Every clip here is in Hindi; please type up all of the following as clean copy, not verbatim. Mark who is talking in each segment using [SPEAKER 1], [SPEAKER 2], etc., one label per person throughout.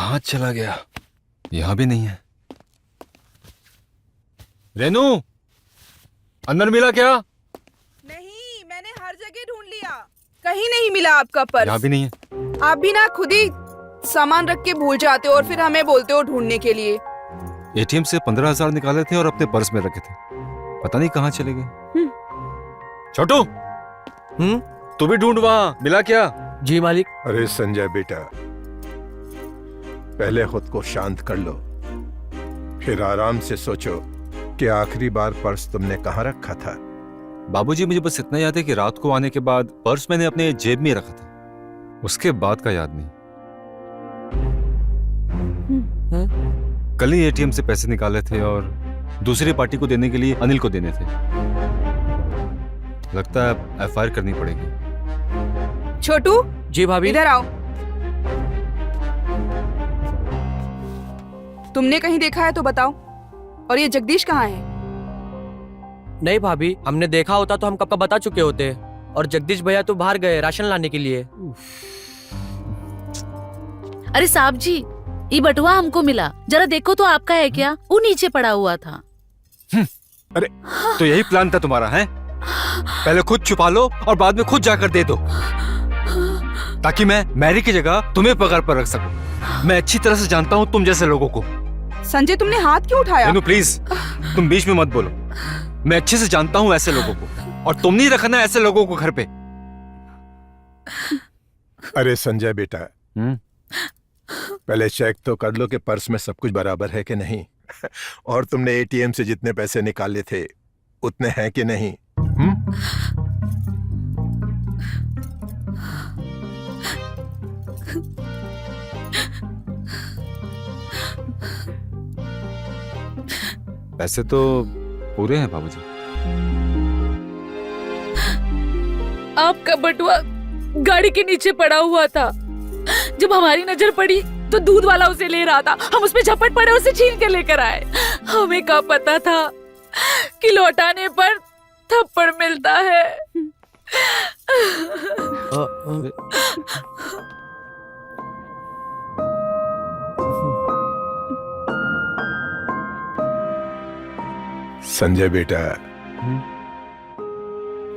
[SPEAKER 1] कहाँ चला गया? यहाँ भी नहीं है। रेनू, अंदर मिला क्या?
[SPEAKER 2] नहीं, मैंने हर जगह ढूंढ लिया, कहीं नहीं मिला आपका पर्स।
[SPEAKER 1] यहाँ भी नहीं है।
[SPEAKER 2] आप भी ना खुद ही सामान रख के भूल जाते हो और फिर हमें बोलते हो ढूंढने के लिए।
[SPEAKER 1] एटीएम से 15,000 निकाले थे और अपने पर्स में रखे थे, पता नहीं कहाँ चले गए। छोटू, तू भी ढूंढ, वहाँ मिला क्या?
[SPEAKER 3] जी मालिक।
[SPEAKER 4] अरे संजय बेटा, पहले खुद को शांत कर लो, फिर आराम से सोचो कि आखिरी बार पर्स तुमने कहाँ रखा था।
[SPEAKER 1] बाबूजी, मुझे बस इतना याद है कि रात को आने के बाद पर्स मैंने अपने जेब में रखा था, उसके बाद का याद नहीं। कल ही एटीएम से पैसे निकाले थे और दूसरी पार्टी को देने के लिए अनिल को देने थे। लगता है एफआईआर करनी पड़ेगी।
[SPEAKER 2] छोटू,
[SPEAKER 3] जी भाभी।
[SPEAKER 2] इधर आओ। तुमने कहीं देखा है तो बताओ। और ये जगदीश कहाँ है?
[SPEAKER 3] नहीं भाभी, हमने देखा होता तो हम कब का बता चुके होते। और जगदीश भैया तो बाहर गए राशन लाने के लिए।
[SPEAKER 5] अरे साहब जी, ये बटुआ हमको मिला, जरा देखो तो आपका है क्या? वो नीचे पड़ा हुआ था।
[SPEAKER 1] अरे तो यही प्लान था तुम्हारा, है? पहले खुद छुपा लो और बाद में खुद जाकर दे दो, ताकि मैं मैरी की जगह तुम्हें पगार पर रख सकूं। मैं अच्छी तरह से जानता हूँ तुम जैसे लोगों को।
[SPEAKER 2] संजय, तुमने हाथ क्यों उठाया?
[SPEAKER 1] रेनू प्लीज, तुम बीच में मत बोलो। मैं अच्छे से जानता हूँ ऐसे लोगों को, और तुम नहीं रखना ऐसे लोगों को घर पे।
[SPEAKER 4] अरे संजय बेटा, पहले चेक तो कर लो कि पर्स में सब कुछ बराबर है कि नहीं, और तुमने एटीएम से जितने पैसे निकाले थे उतने हैं कि नहीं।
[SPEAKER 1] पैसे तो पूरे हैं बाबूजी।
[SPEAKER 5] आपका बटुआ गाड़ी के नीचे पड़ा हुआ था। जब हमारी नजर पड़ी तो दूध वाला उसे ले रहा था, हम उस पे झपट पड़े, उसे छीन के लेकर आए। हमें क्या पता था कि लौटाने पर थप्पड़ मिलता है।
[SPEAKER 4] संजय बेटा,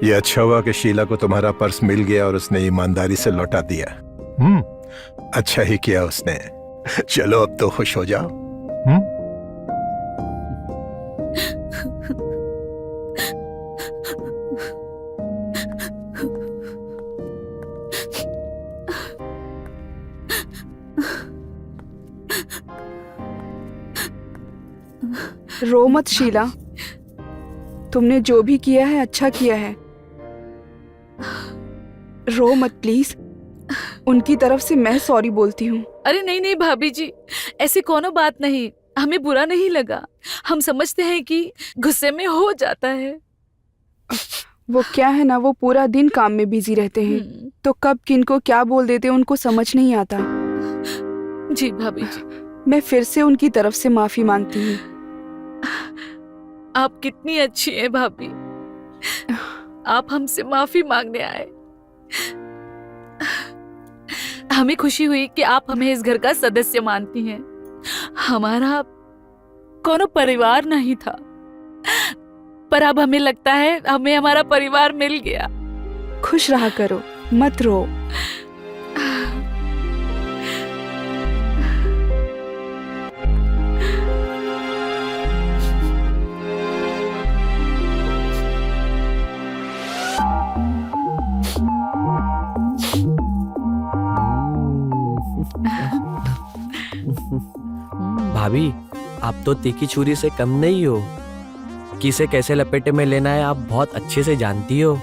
[SPEAKER 4] ये अच्छा हुआ कि शीला को तुम्हारा पर्स मिल गया और उसने ईमानदारी से लौटा दिया। अच्छा ही किया उसने। चलो अब तो खुश हो जाओ।
[SPEAKER 2] रो मत शीला, तुमने जो भी किया है अच्छा किया है। रो मत प्लीज, उनकी तरफ से मैं सॉरी बोलती हूँ।
[SPEAKER 5] अरे नहीं नहीं भाभी जी, ऐसी कोनो बात नहीं, हमें बुरा नहीं लगा। हम समझते हैं कि गुस्से में हो जाता है।
[SPEAKER 2] वो क्या है ना, वो पूरा दिन काम में बिजी रहते हैं, तो कब किनको क्या बोल देते हैं उनको समझ नहीं आता।
[SPEAKER 5] जी भाभी जी।
[SPEAKER 2] मैं फिर से उनकी तरफ से माफी मांगती हूँ।
[SPEAKER 5] आप कितनी अच्छी हैं भाभी, आप हमसे माफी मांगने आए। हमें खुशी हुई कि आप हमें इस घर का सदस्य मानती हैं। हमारा कोनो परिवार नहीं था, पर अब हमें लगता है हमें हमारा परिवार मिल गया।
[SPEAKER 2] खुश रहा करो, मत रो।
[SPEAKER 3] भाभी, आप तो तीखी छुरी से कम नहीं हो। किसे कैसे लपेटे में लेना है आप बहुत अच्छे से जानती हो।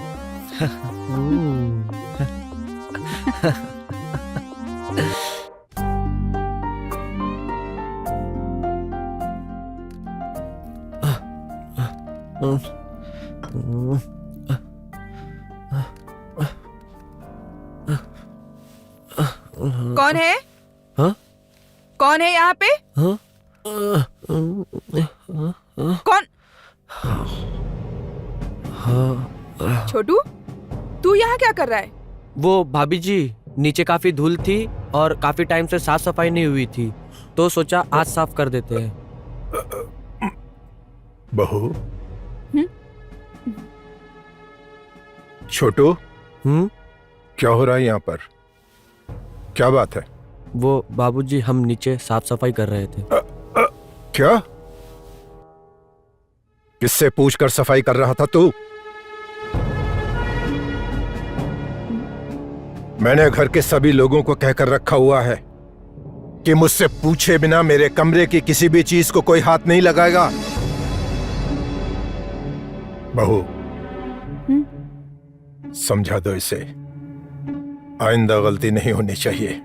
[SPEAKER 2] कौन है?
[SPEAKER 3] हाँ?
[SPEAKER 2] कौन है यहाँ पे?
[SPEAKER 3] हाँ?
[SPEAKER 2] कौन? छोटू, तू यहाँ क्या कर रहा है?
[SPEAKER 3] वो भाभी जी, नीचे काफी धूल थी और काफी टाइम से साफ सफाई नहीं हुई थी, तो सोचा आज साफ कर देते हैं।
[SPEAKER 4] बहू, छोटू, क्या हो रहा है यहाँ पर? क्या बात है?
[SPEAKER 3] वो बाबूजी, हम नीचे साफ सफाई कर रहे थे।
[SPEAKER 4] क्या? किससे पूछकर सफाई कर रहा था तू? मैंने घर के सभी लोगों को कहकर रखा हुआ है कि मुझसे पूछे बिना मेरे कमरे की किसी भी चीज को कोई हाथ नहीं लगाएगा। बहू, समझा दो इसे, आइंदा गलती नहीं होनी चाहिए,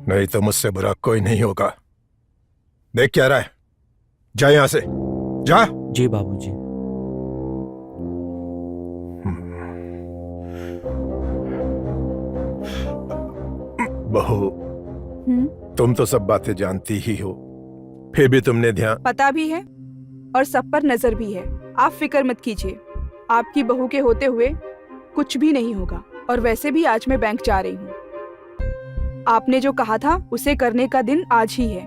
[SPEAKER 4] नहीं तो मुझसे बुरा कोई नहीं होगा। देख क्या रहा है, जा यहां से, जा।
[SPEAKER 3] जी बाबूजी।
[SPEAKER 4] बहू, तुम तो सब बातें जानती ही हो, फिर भी तुमने ध्यान।
[SPEAKER 2] पता भी है और सब पर नजर भी है। आप फिक्र मत कीजिए, आपकी बहू के होते हुए कुछ भी नहीं होगा। और वैसे भी आज मैं बैंक जा रही हूँ। आपने जो कहा था उसे करने का दिन आज ही है।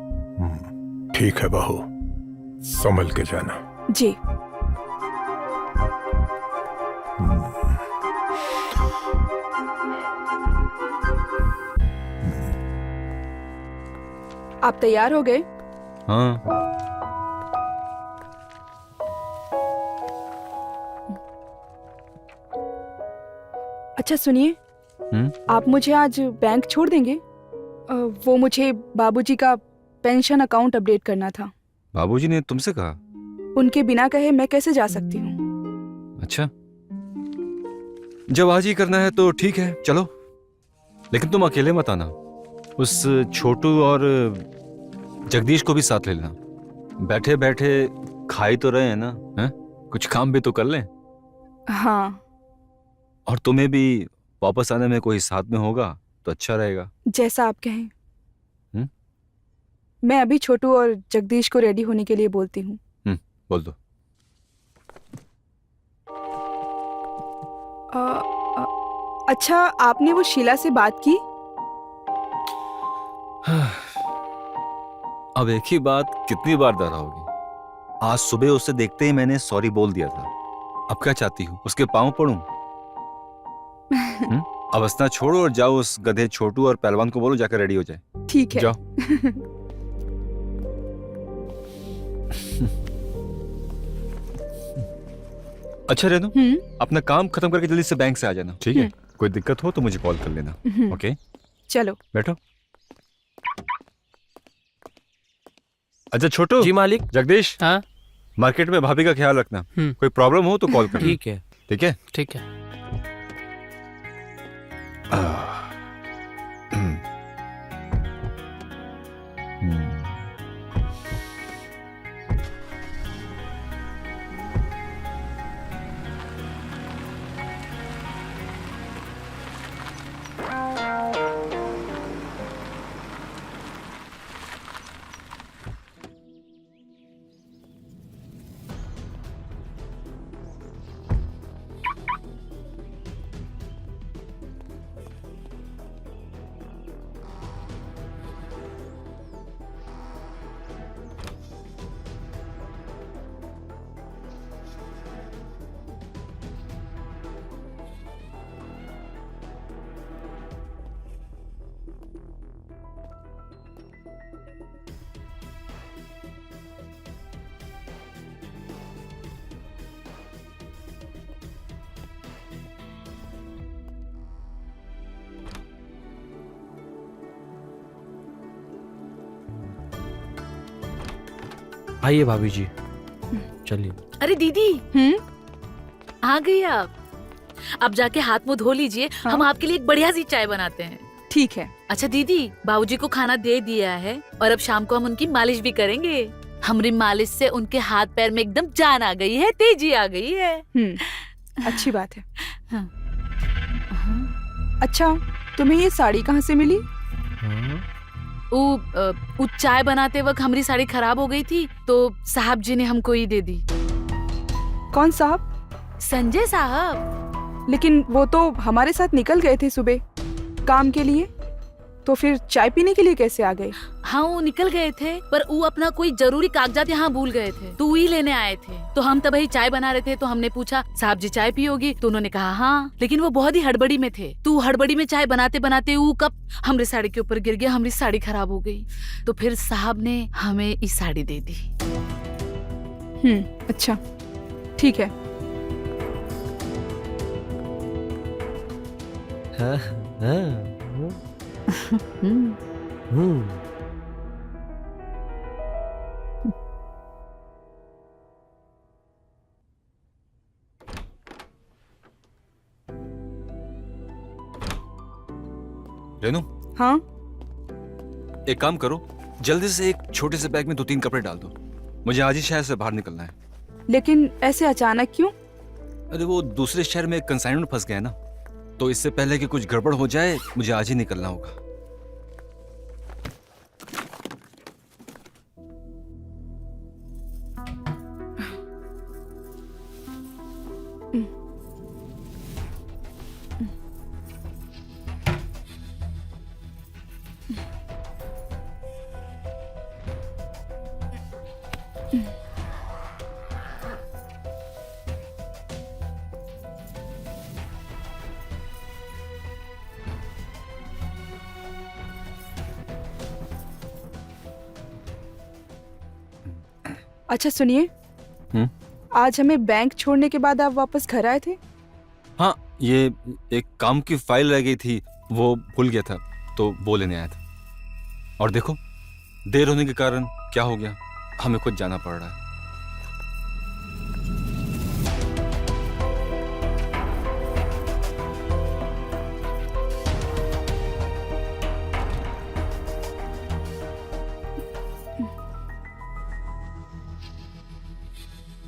[SPEAKER 4] ठीक है बहू, संभल के जाना।
[SPEAKER 2] जी। आप तैयार हो गए?
[SPEAKER 1] हाँ।
[SPEAKER 2] अच्छा सुनिए, आप मुझे आज बैंक छोड़ देंगे? वो मुझे बाबूजी का पेंशन अकाउंट अपडेट करना था।
[SPEAKER 1] बाबूजी ने तुमसे कहा?
[SPEAKER 2] उनके बिना कहे मैं कैसे जा सकती हूँ?
[SPEAKER 1] अच्छा, जब आज ही करना है तो ठीक है, चलो। लेकिन तुम अकेले मत आना, उस छोटू और जगदीश को भी साथ ले लेना। बैठे बैठे खा ही तो रहे हैं ना, हैं? कुछ काम भी तो कर लें।
[SPEAKER 2] हाँ।
[SPEAKER 1] और तुम्हें भी वापस आने में कोई साथ में होगा तो अच्छा रहेगा।
[SPEAKER 2] जैसा आप कहें। मैं अभी छोटू और जगदीश को रेडी होने के लिए बोलती हूँ।
[SPEAKER 1] बोल दो।
[SPEAKER 2] अच्छा, आपने वो शीला से बात की?
[SPEAKER 1] अब एक ही बात कितनी बार दोहराओगी? आज सुबह उसे देखते ही मैंने सॉरी बोल दिया था। अब क्या चाहती हूँ, उसके पांव पड़ूं? अब हंसना छोड़ो और जाओ, उस गधे छोटू और पहलवान को बोलो जाकर रेडी हो जाए।
[SPEAKER 2] ठीक है।
[SPEAKER 1] जाओ। अच्छा रेनू, अपना काम खत्म करके जल्दी से बैंक से आ जाना, ठीक है? कोई दिक्कत हो तो मुझे कॉल कर लेना। ओके,
[SPEAKER 2] चलो
[SPEAKER 1] बैठो। अच्छा छोटू।
[SPEAKER 3] जी मालिक।
[SPEAKER 1] जगदीश।
[SPEAKER 6] हाँ?
[SPEAKER 1] मार्केट में भाभी का ख्याल रखना। कोई प्रॉब्लम हो तो कॉल करना।
[SPEAKER 3] ठीक है।
[SPEAKER 1] ठीक है।
[SPEAKER 6] ठीक है।
[SPEAKER 3] आइए भाभी जी, चलिए।
[SPEAKER 5] अरे दीदी, आ गई आप। अब जाके हाथ मुंह धो लीजिए।
[SPEAKER 2] हाँ?
[SPEAKER 5] हम आपके लिए एक बढ़िया सी चाय बनाते हैं।
[SPEAKER 2] ठीक है।
[SPEAKER 5] अच्छा दीदी, बाबूजी को खाना दे दिया है और अब शाम को हम उनकी मालिश भी करेंगे। हमारी मालिश से उनके हाथ पैर में एकदम जान आ गई है, तेजी आ गई है।
[SPEAKER 2] अच्छी बात है।
[SPEAKER 5] हाँ।
[SPEAKER 2] अच्छा, तुम्हें ये साड़ी कहाँ से मिली?
[SPEAKER 5] वो चाय बनाते वक्त हमारी साड़ी खराब हो गई थी तो साहब जी ने हमको ही दे दी।
[SPEAKER 2] कौन साहब?
[SPEAKER 5] संजय साहब।
[SPEAKER 2] लेकिन वो तो हमारे साथ निकल गए थे सुबह काम के लिए, तो फिर चाय पीने के लिए कैसे आ गए?
[SPEAKER 5] हाँ वो निकल गए थे, पर वो अपना कोई जरूरी कागजात यहाँ भूल गए थे, तो वही लेने आए थे। तो हम तब ही चाय बना रहे थे, तो हमने पूछा साहब जी चाय पियोगी, तो उन्होंने कहा हाँ, लेकिन वो बहुत ही हड़बड़ी में थे। तो हड़बड़ी में चाय बनाते बनाते वो कप हमारी साड़ी के ऊपर गिर गया, हमारी साड़ी खराब हो गई। तो फिर साहब ने हमें इस साड़ी दे दी।
[SPEAKER 2] अच्छा ठीक है।
[SPEAKER 3] हाँ, हाँ,
[SPEAKER 5] हम्म,
[SPEAKER 3] हम्म।
[SPEAKER 1] रेनू,
[SPEAKER 2] हाँ
[SPEAKER 1] एक काम करो, जल्दी से एक छोटे से बैग में 2-3 कपड़े डाल दो। मुझे आज ही शहर से बाहर निकलना है।
[SPEAKER 2] लेकिन ऐसे अचानक क्यों?
[SPEAKER 1] अरे वो दूसरे शहर में कंसाइनमेंट फंस गया है ना, तो इससे पहले कि कुछ गड़बड़ हो जाए मुझे आज ही निकलना होगा।
[SPEAKER 2] अच्छा सुनिए, आज हमें बैंक छोड़ने के बाद आप वापस घर आए थे?
[SPEAKER 1] हाँ, ये एक काम की फाइल रह गई थी, वो भूल गया था, तो वो लेने आया था। और देखो, देर होने के कारण क्या हो गया, हमें खुद जाना पड़ रहा है।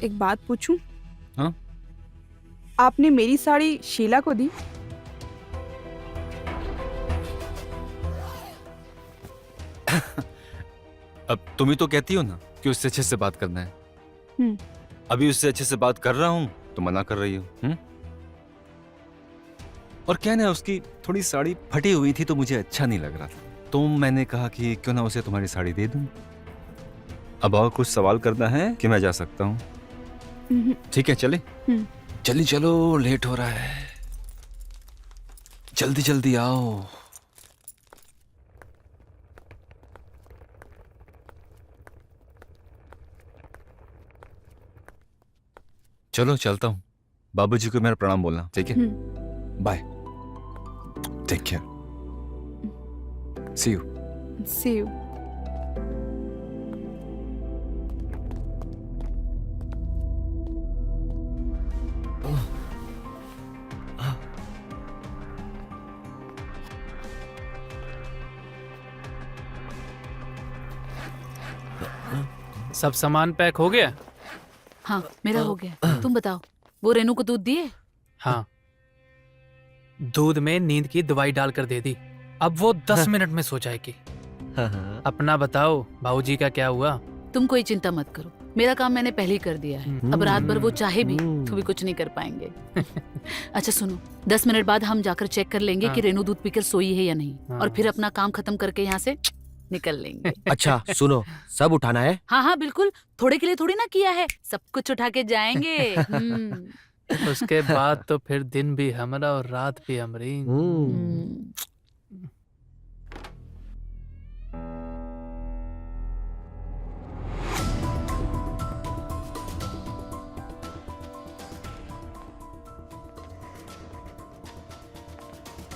[SPEAKER 2] एक बात पूछूं?
[SPEAKER 1] हाँ?
[SPEAKER 2] आपने मेरी साड़ी शीला को दी?
[SPEAKER 1] अब तुम ही तो कहती हो ना कि उससे अच्छे से बात करना है। अभी उससे अच्छे से बात कर रहा हूं तो मना कर रही हो। और क्या ना, उसकी थोड़ी साड़ी फटी हुई थी तो मुझे अच्छा नहीं लग रहा था, तो मैंने कहा कि क्यों ना उसे तुम्हारी साड़ी दे दूं। अब और कुछ सवाल करना है कि मैं जा सकता हूँ? ठीक है, चले? जल्दी चलो, लेट हो रहा है, जल्दी जल्दी आओ। चलो चलता हूँ, बाबूजी को मेरा प्रणाम बोलना, ठीक है? Bye, take care, see you.
[SPEAKER 2] See you.
[SPEAKER 6] सब सामान पैक हो गया?
[SPEAKER 5] हाँ मेरा हो गया। तुम बताओ, वो रेनू को दूध दिए?
[SPEAKER 6] हाँ, दूध में नींद की दवाई डालकर दे दी। अब वो 10 मिनट में सो जाएगी। अपना बताओ, बाबूजी का क्या हुआ?
[SPEAKER 5] तुम कोई चिंता मत करो, मेरा काम मैंने पहले ही कर दिया है। अब रात भर वो चाहे भी तो भी कुछ नहीं कर पाएंगे। अच्छा सुनो, 10 मिनट बाद हम जाकर चेक कर लेंगे कि रेनू दूध पीकर सोई है या नहीं, और फिर अपना काम खत्म करके यहाँ से निकल लेंगे।
[SPEAKER 3] अच्छा सुनो, सब उठाना है?
[SPEAKER 5] हाँ हाँ बिल्कुल, थोड़े के लिए थोड़ी ना किया है, सब कुछ उठा के जाएंगे।
[SPEAKER 6] उसके बाद तो फिर दिन भी हमारा और रात भी हमारी।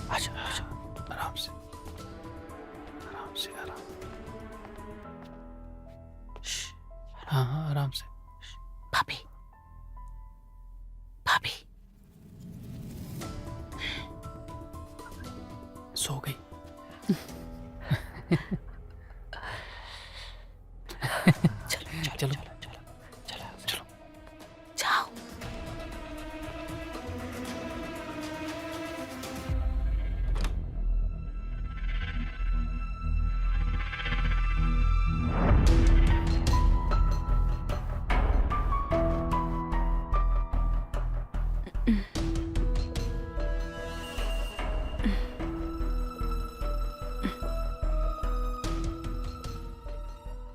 [SPEAKER 6] आजा, आजा, आराम से, आराम से, आराम। हाँ हाँ, आराम से।
[SPEAKER 5] भाभी, भाभी
[SPEAKER 6] सो गई। चलो चलो चलो चलो
[SPEAKER 5] जाओ।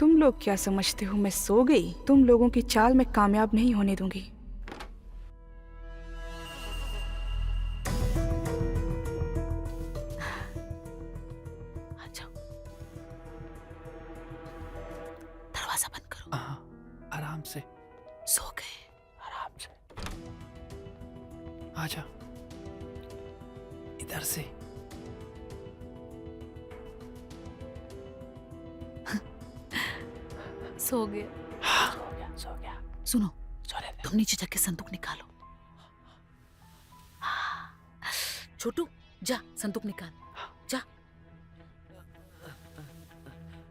[SPEAKER 2] तुम लोग क्या समझते हो मैं सो गई? तुम लोगों की चाल मैं कामयाब नहीं होने दूंगी।
[SPEAKER 5] आ जाओ, दरवाजा बंद करो।
[SPEAKER 6] आराम से,
[SPEAKER 5] सो गए।
[SPEAKER 6] आराम से। आजा, इधर से।
[SPEAKER 5] सो गए।
[SPEAKER 6] सो गया।
[SPEAKER 5] सुनो,
[SPEAKER 6] सो ले।
[SPEAKER 5] तुम नीचे जाके संदूक निकालो। छोटू, जा संदूक निकाल, जा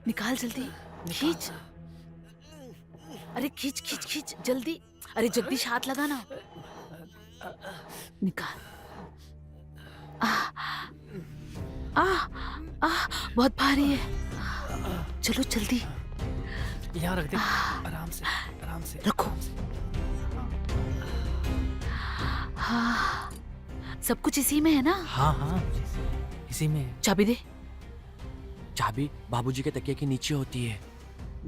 [SPEAKER 5] निकाल जल्दी, खींच। अरे खींच खींच खींच जल्दी। अरे जगदीश हाथ लगा ना। निकाल। बहुत भारी है। चलो जल्दी
[SPEAKER 6] यहाँ रख दे। आराम से, आराम से।
[SPEAKER 5] रखो। हाँ, सब कुछ इसी में है ना?
[SPEAKER 3] हाँ हाँ, इसी में है।
[SPEAKER 5] चाबी दे।
[SPEAKER 3] चाबी बाबूजी के तकिए के नीचे होती है।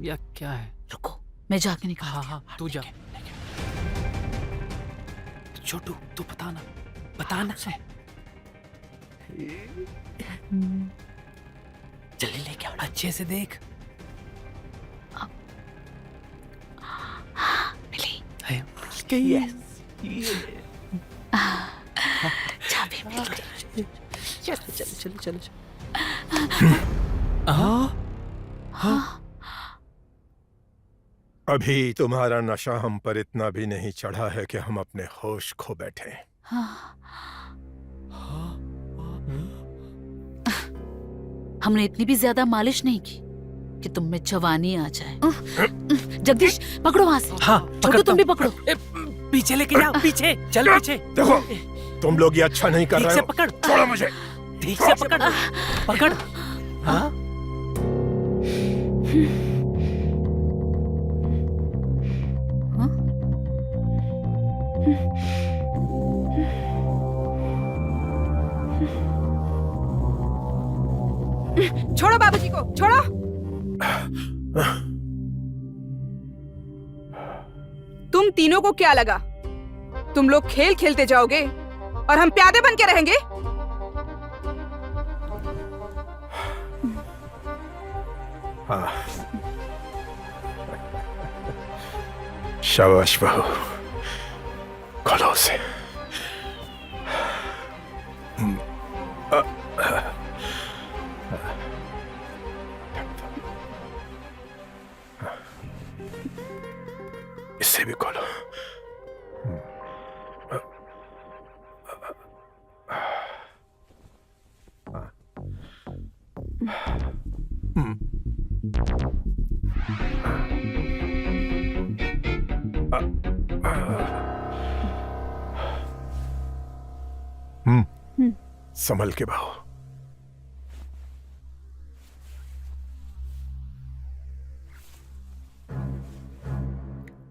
[SPEAKER 6] या क्या है?
[SPEAKER 5] रुको, मैं जाके निकाल।
[SPEAKER 6] हाँ हाँ, तू जा। छोटू, तू बताना, बताना।
[SPEAKER 3] जल्दी लेके आओ।
[SPEAKER 6] अच्छे से देख।
[SPEAKER 5] मिली। चाबी मिल गई।
[SPEAKER 3] चलो चलो चलो चलो।
[SPEAKER 4] अभी तुम्हारा नशा हम पर इतना भी नहीं चढ़ा है कि हम अपने होश खो बैठे।
[SPEAKER 5] हमने इतनी भी ज्यादा मालिश नहीं की कि तुम में जवानी आ जाए। जगदीश, पकड़ो वहां से।
[SPEAKER 6] हाँ,
[SPEAKER 5] छोटू तुम भी पकड़ो।
[SPEAKER 6] पीछे लेके जाओ, पीछे चल, पीछे।
[SPEAKER 4] देखो, तुम लोग ये अच्छा नहीं कर
[SPEAKER 6] ठीक
[SPEAKER 4] रहे
[SPEAKER 6] से
[SPEAKER 4] हो।
[SPEAKER 6] पकड़।
[SPEAKER 4] छोड़ो मुझे।
[SPEAKER 6] ठीक से पकड़, पकड़। हाँ?
[SPEAKER 2] छोड़ो बाबूजी को, छोड़ो। तुम तीनों को क्या लगा? तुम लोग खेल खेलते जाओगे और हम प्यादे बन के रहेंगे?
[SPEAKER 4] हाँ, शाबाश बहू, खोलो उसे। इससे भी खोलो। संभल के बहू।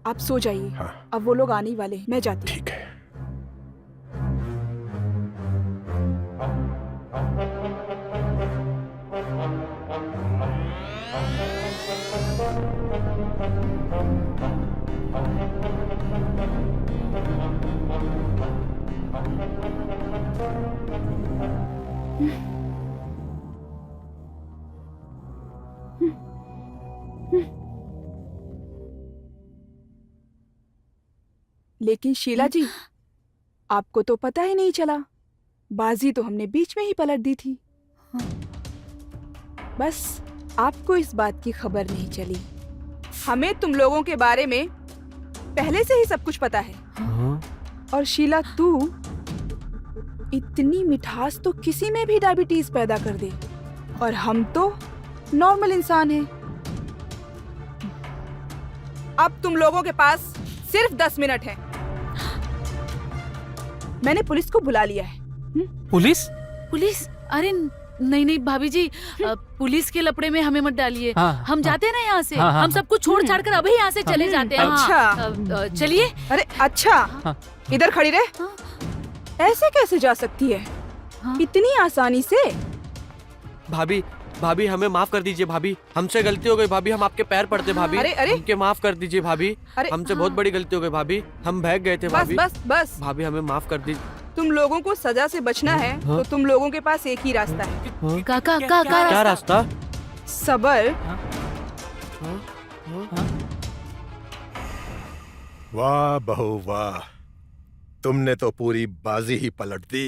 [SPEAKER 2] आप सो जाइए।
[SPEAKER 4] हाँ।
[SPEAKER 2] अब वो लोग आने ही वाले हैं, मैं जाती हूँ।
[SPEAKER 4] ठीक है।
[SPEAKER 2] लेकिन शीला जी, आपको तो पता ही नहीं चला। बाजी तो हमने बीच में ही पलट दी थी। बस आपको इस बात की खबर नहीं चली। हमें तुम लोगों के बारे में पहले से ही सब कुछ पता है। और शीला, तू इतनी मिठास तो किसी में भी डायबिटीज पैदा कर दे, और हम तो नॉर्मल इंसान हैं। अब तुम लोगों के पास सिर्फ 10 मिनट है। मैंने पुलिस को बुला लिया है।
[SPEAKER 6] पुलिस?
[SPEAKER 5] पुलिस? अरे नहीं नहीं भाभी जी, पुलिस के लपड़े में हमें मत डालिए।
[SPEAKER 6] हाँ,
[SPEAKER 5] हम जाते हैं ना यहाँ से।
[SPEAKER 6] हाँ, हाँ,
[SPEAKER 5] हम सब कुछ छोड़ छाड़ कर अभी यहाँ से चले जाते हैं।
[SPEAKER 2] अच्छा।
[SPEAKER 5] चलिए।
[SPEAKER 2] अरे अच्छा, इधर खड़ी रहे। ऐसे कैसे जा सकती है? इतनी आसानी से?
[SPEAKER 3] भाभी, भाभी हमें माफ कर दीजिए भाभी, हमसे गलती हो गई भाभी, हम आपके पैर पड़ते भाभी।
[SPEAKER 2] अरे, अरे।
[SPEAKER 3] हमके माफ कर दीजिए भाभी,
[SPEAKER 2] अरे,
[SPEAKER 3] हमसे बहुत बड़ी गलती हो गई भाभी, हम भाग गए थे
[SPEAKER 2] बस
[SPEAKER 3] भाभी।
[SPEAKER 2] बस बस।
[SPEAKER 3] भाभी हमें माफ कर दीजिए।
[SPEAKER 2] तुम लोगों को सजा से बचना है तो तुम लोगों के पास एक ही रास्ता है,
[SPEAKER 3] क्या रास्ता?
[SPEAKER 2] सबर।
[SPEAKER 4] वाह बहू वाह, तुमने तो पूरी बाजी ही पलट दी।